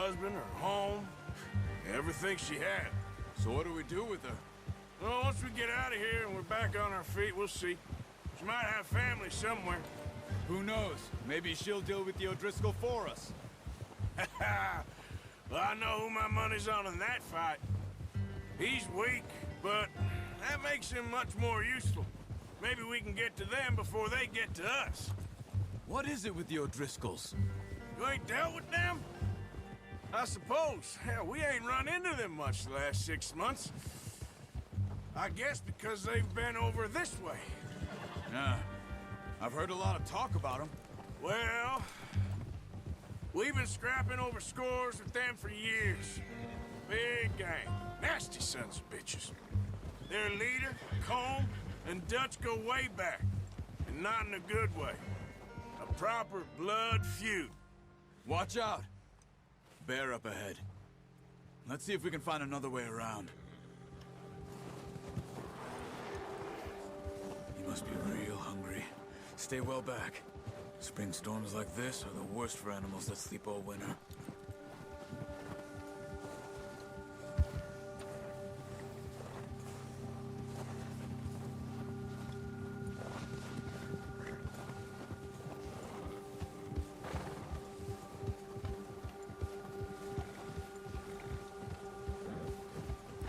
husband, her home, everything she had. So what do we do with her? Well, once we get out of here and we're back on our feet, we'll see. She might have family somewhere. Who knows? Maybe she'll deal with the O'Driscoll for us. Well, I know who my money's on in that fight. He's weak, but that makes him much more useful. Maybe we can get to them before they get to us. What is it with the O'Driscolls? You ain't dealt with them? I suppose. Hell, we ain't run into them much the last 6 months. I guess because they've been over this way. Yeah. I've heard a lot of talk about them. Well, we've been scrapping over scores with them for years. Big gang. Nasty sons of bitches. Their leader, Combe, and Dutch go way back. And not in a good way. A proper blood feud. Watch out! Bear up ahead. Let's see if we can find another way around. You must be real hungry. Stay well back. Spring storms like this are the worst for animals that sleep all winter.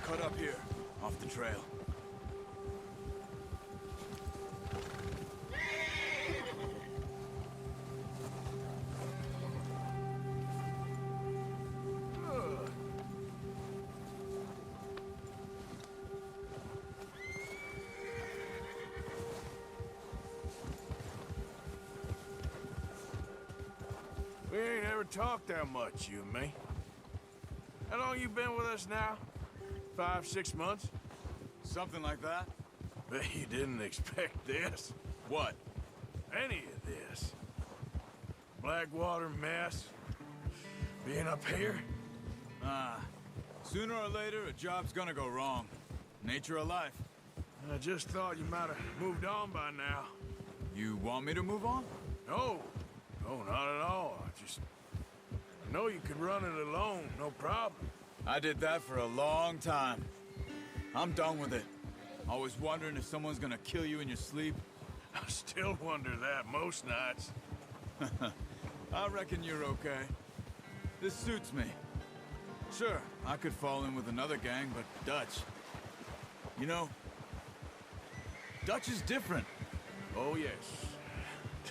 Cut up here, off the trail. We ain't ever talked that much, you and me. How long you been with us now? 5, 6 months? Something like that? Bet you didn't expect this. What? Any of this. Blackwater mess. Being up here. Sooner or later, a job's gonna go wrong. Nature of life. I just thought you might have moved on by now. You want me to move on? No. No, not at all. I know you could run it alone, no problem. I did that for a long time. I'm done with it. Always wondering if someone's gonna kill you in your sleep. I still wonder that most nights. I reckon you're okay. This suits me. Sure, I could fall in with another gang, but Dutch... You know, Dutch is different. Oh, yes.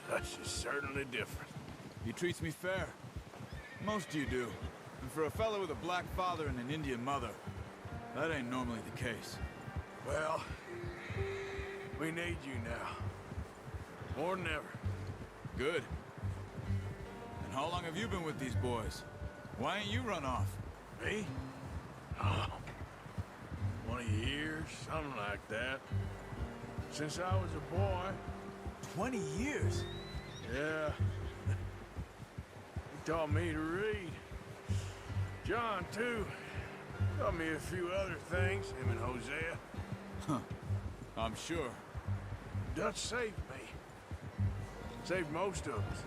Dutch is certainly different. He treats me fair. Most of you do. And for a fellow with a black father and an Indian mother, that ain't normally the case. Well, we need you now. More than ever. Good. And how long have you been with these boys? Why ain't you run off? Me? Oh, 20 years, something like that. Since I was a boy. 20 years? Yeah. He taught me to read. John, too. Taught me a few other things, him and Hosea. Huh. I'm sure. Dutch saved me. Saved most of us.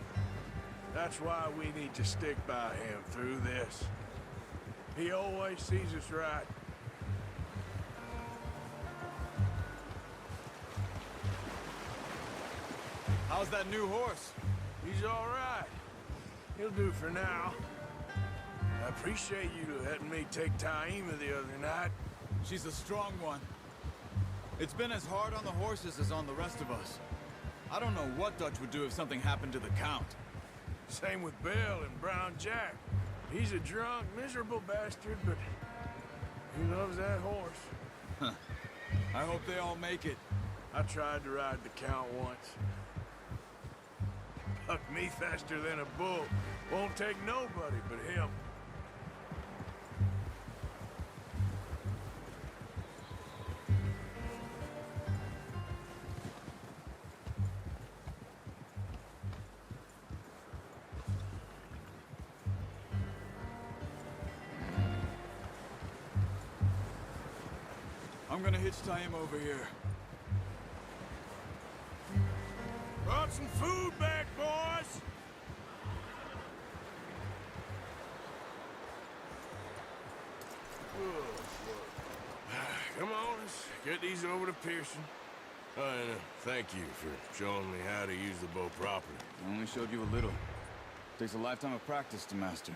That's why we need to stick by him through this. He always sees us right. How's that new horse? He's all right. He'll do for now. I appreciate you letting me take Taima the other night. She's a strong one. It's been as hard on the horses as on the rest of us. I don't know what Dutch would do if something happened to the Count. Same with Bill and Brown Jack. He's a drunk, miserable bastard, but he loves that horse. Huh. I hope they all make it. I tried to ride the Count once. Bucked me faster than a bull. Won't take nobody but him. I'm gonna hitch Taima over here. Brought some food back, boys! get these over to Pearson. Oh, and thank you for showing me how to use the bow properly. I only showed you a little. Takes a lifetime of practice to master.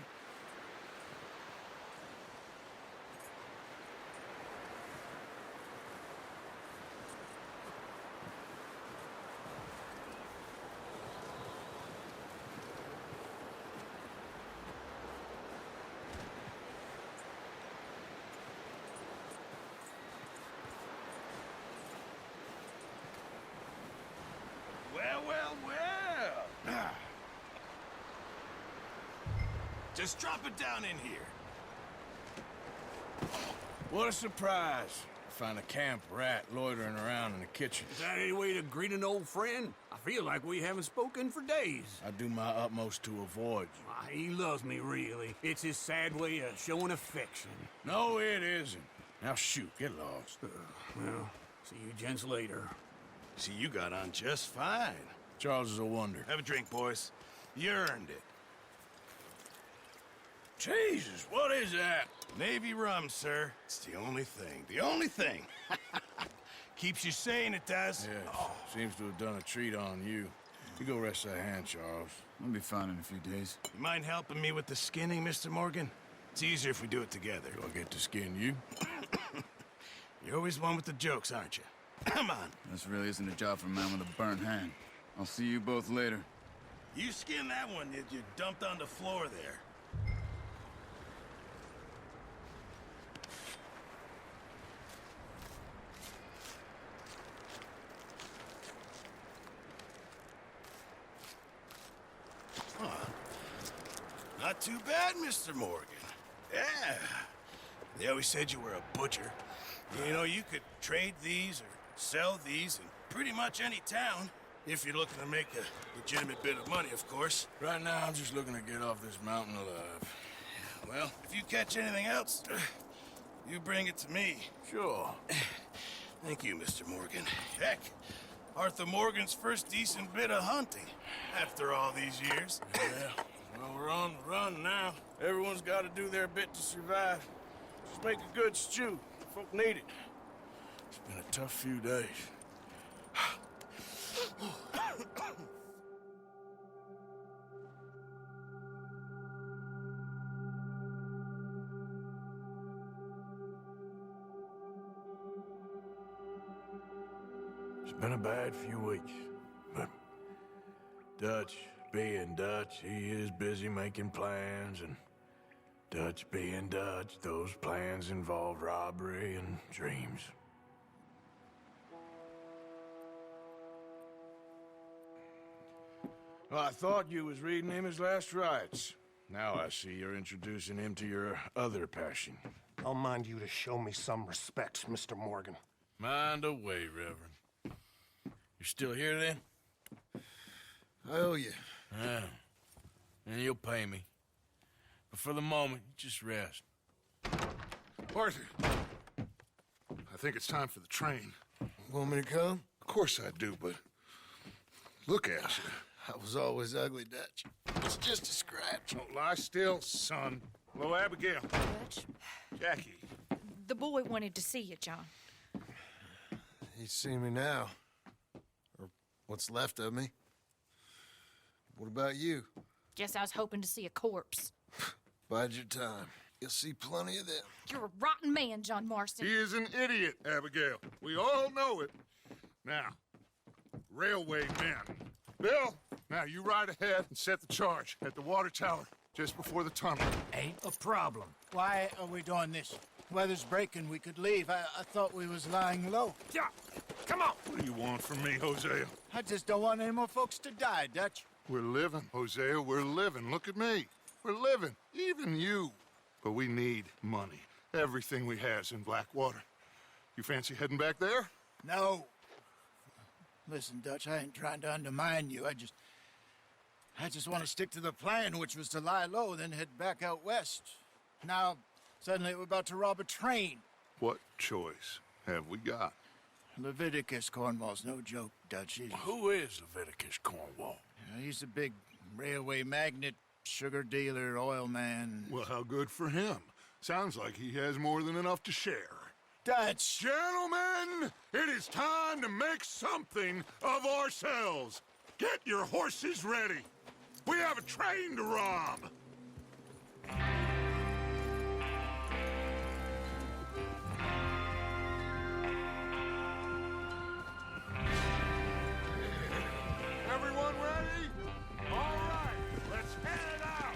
Well. Just drop it down in here. What a surprise. Find a camp rat loitering around in the kitchen. Is that any way to greet an old friend? I feel like we haven't spoken for days. I do my utmost to avoid you. Why, he loves me, really. It's his sad way of showing affection. No, it isn't. Now shoot, get lost. Well, see you gents later. See, you got on just fine. Charles is a wonder. Have a drink, boys. You earned it. Jesus, what is that? Navy rum, sir. It's the only thing. The only thing. Keeps you sane, it does. Yes, seems to have done a treat on you. You go rest that hand, Charles. I'll be fine in a few days. You mind helping me with the skinning, Mr. Morgan? It's easier if we do it together. Do I get to skin you? You're always one with the jokes, aren't you? Come on. This really isn't a job for a man with a burnt hand. I'll see you both later. You skin that one that you dumped on the floor there. Not too bad, Mr. Morgan. Yeah. They always said you were a butcher. You know, you could trade these or sell these in pretty much any town, if you're looking to make a legitimate bit of money, of course. Right now, I'm just looking to get off this mountain alive. Well, if you catch anything else, you bring it to me. Sure. Thank you, Mr. Morgan. Heck, Arthur Morgan's first decent bit of hunting after all these years. Yeah. Well, we're on the run now. Everyone's got to do their bit to survive. Just make a good stew. Folk need it. It's been a tough few days. It's been a bad few weeks, but Dutch being Dutch, he is busy making plans, and Dutch being Dutch, those plans involve robbery and dreams. Well, I thought you was reading him his last rites. Now I see you're introducing him to your other passion. I'll mind you to show me some respect, Mr. Morgan. Mind away, Reverend. You still here, then? I owe you. Yeah. And you'll pay me. But for the moment, just rest. Arthur, I think it's time for the train. Want me to come? Of course I do, but look at you. I was always ugly, Dutch. It's just a scratch. Don't lie still, son. Hello, Abigail. Dutch, Jackie. the boy wanted to see you, John. He's seen me now. Or what's left of me. What about you? Guess I was hoping to see a corpse. Bide your time. You'll see plenty of them. You're a rotten man, John Marston. He is an idiot, Abigail. We all know it. Now, railway men. Bill, now you ride ahead and set the charge at the water tower just before the tunnel. Ain't a problem. Why are we doing this? Weather's breaking. We could leave. I thought we was lying low. Yeah, come on. What do you want from me, Hosea? I just don't want any more folks to die, Dutch. We're living, Hosea. We're living. Look at me. We're living. Even you. But we need money. Everything we has in Blackwater. You fancy heading back there? No. Listen, Dutch, I ain't trying to undermine you. I just want to stick to the plan, which was to lie low, then head back out west. Now, suddenly we're about to rob a train. What choice have we got? Leviticus Cornwall's no joke, Dutch. Who is Leviticus Cornwall? He's a big railway magnate, sugar dealer, oil man. Well, how good for him. Sounds like he has more than enough to share. Dutch! Gentlemen, it is time to make something of ourselves. Get your horses ready. We have a train to rob. Everyone ready? All right, let's head out.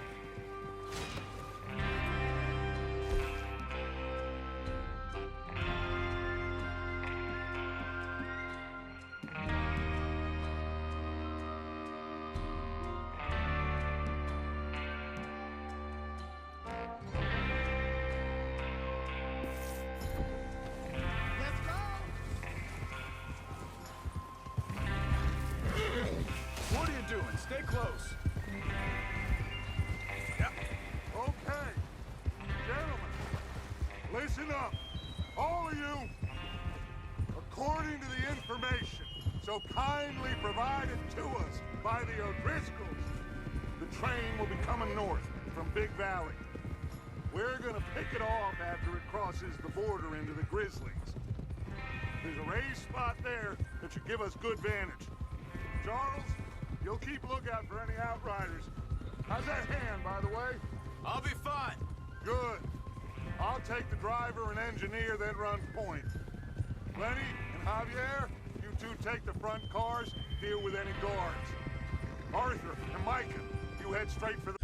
What are you doing? Stay close. Okay. Gentlemen, listen up. All of you. According to the information so kindly provided to us by the O'Driscolls, the train will be coming north from Big Valley. We're gonna pick it off after it crosses the border into the Grizzlies. There's a raised spot there that should give us good vantage. Charles, you'll keep lookout for any outriders. How's that hand, by the way? I'll be fine. Good. I'll take the driver and engineer, then run point. Lenny and Javier, you two take the front cars, deal with any guards. Arthur and Micah, you head straight for the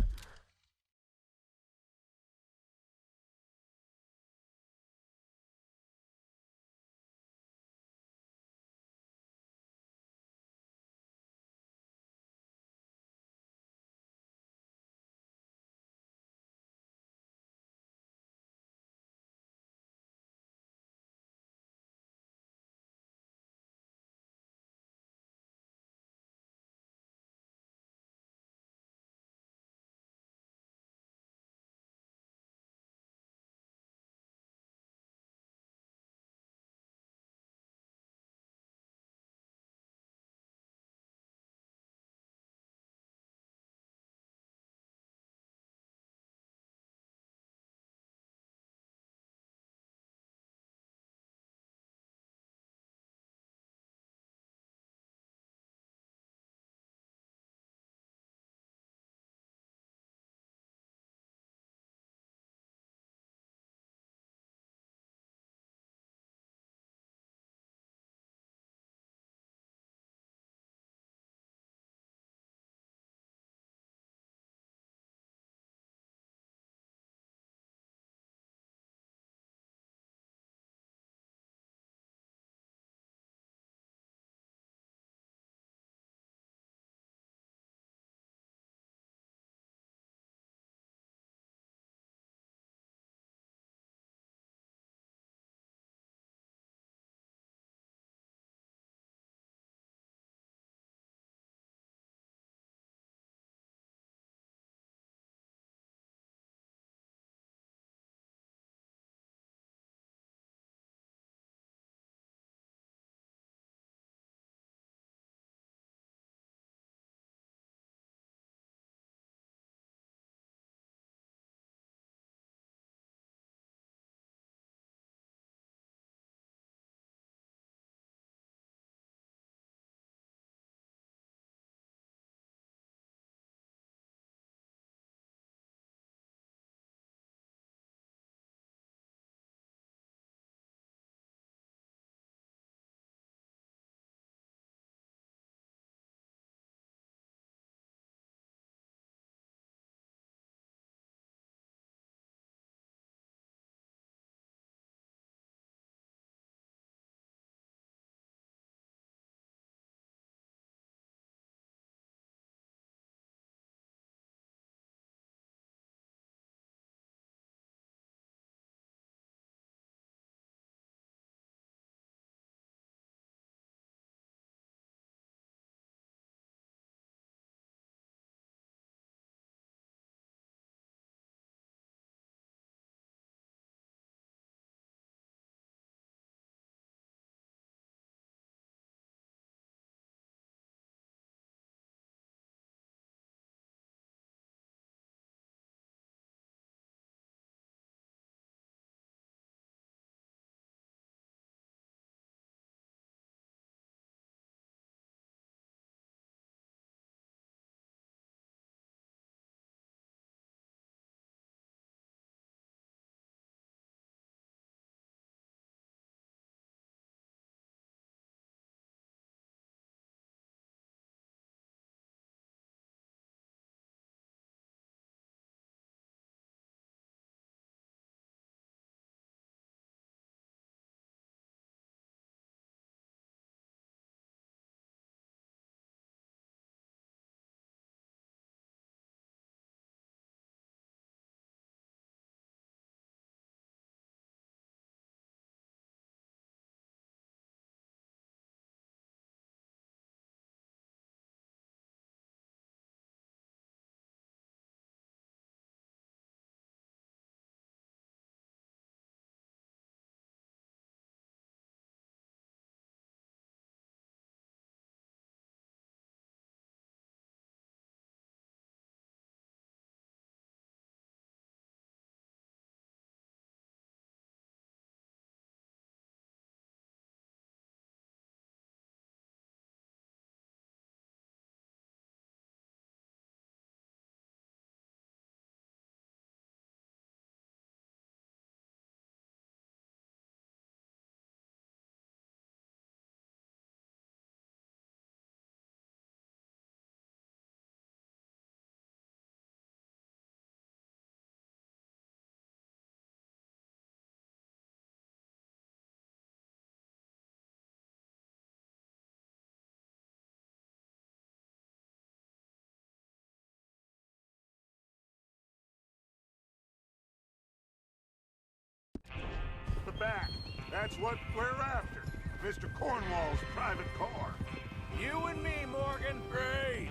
back. That's what we're after. Mr. Cornwall's private car. You and me, Morgan. Great.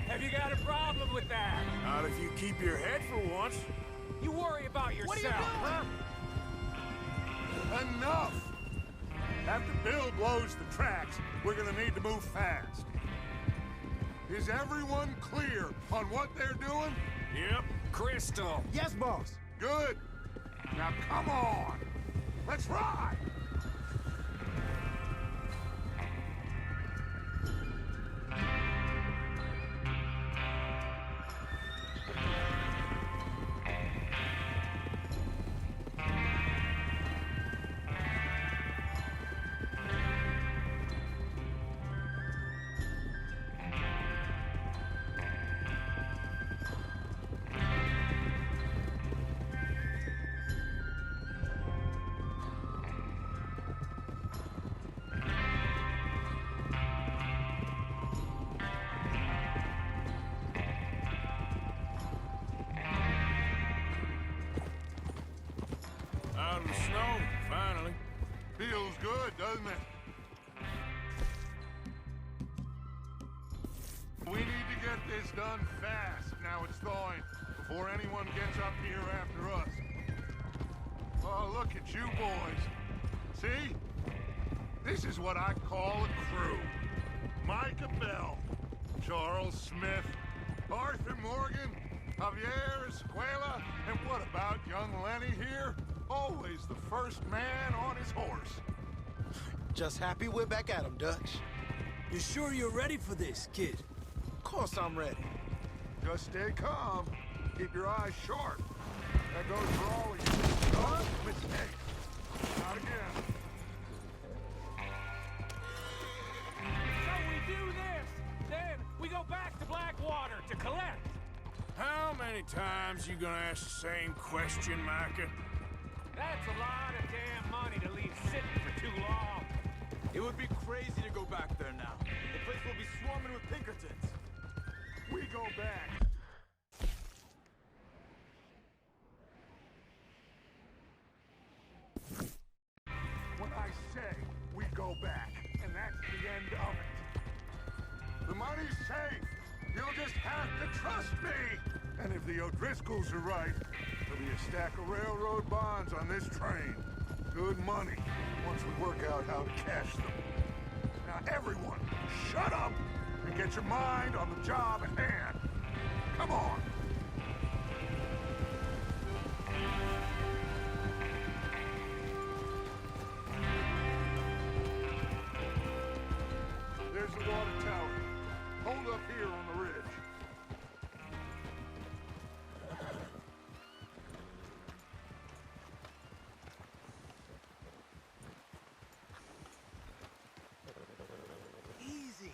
Have you got a problem with that? Not if you keep your head for once. You worry about yourself. What are you doing? Huh? Enough! After Bill blows the tracks, we're gonna need to move fast. Is everyone clear on what they're doing? Yep. Crystal. Yes, boss. Good. Now come on. Let's ride. Out in the snow, finally. Feels good, doesn't it? We need to get this done fast. Now it's thawing, before anyone gets up here after us. Oh, look at you boys. See? This is what I call a crew. Micah Bell, Charles Smith, Arthur Morgan, Javier Escuela, and what about young Lenny here? Always the first man on his horse. Just happy we're back at him, Dutch. You sure you're ready for this, kid? Of course I'm ready. Just stay calm. Keep your eyes sharp. That goes for all of you. No mistakes. Not again. So we do this, then we go back to Blackwater to collect. How many times you gonna ask the same question, Micah? That's a lot of damn money to leave sitting for too long. It would be crazy to go back there now. The place will be swarming with Pinkertons. We go back. When I say we go back, and that's the end of it. The money's safe. You'll just have to trust me. And if the O'Driscolls are right, there'll be a stack of railroad bonds on this train. Good money, once we work out how to cash them. Now everyone, shut up and get your mind on the job at hand. Come on. There's the water tower. Hold up here on the ridge. Easy.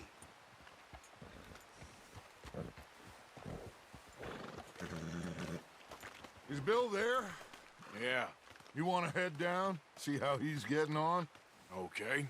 Is Bill there? Yeah. You want to head down? See how he's getting on? Okay.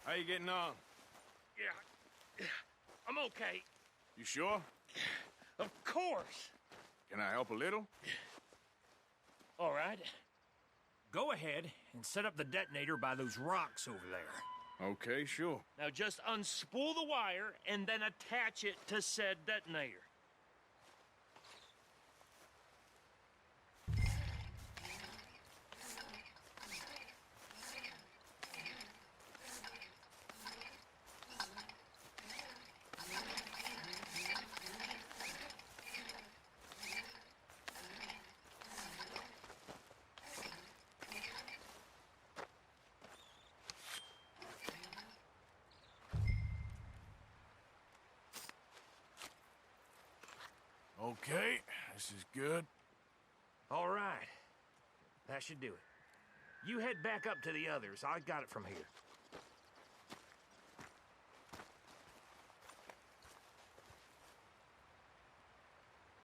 How you getting on? Yeah, I'm okay. You sure? Of course. Can I help a little? All right. Go ahead and set up the detonator by those rocks over there. Okay, sure. Now just unspool the wire and then attach it to said detonator. Okay, this is good. All right. That should do it. You head back up to the others. I got it from here.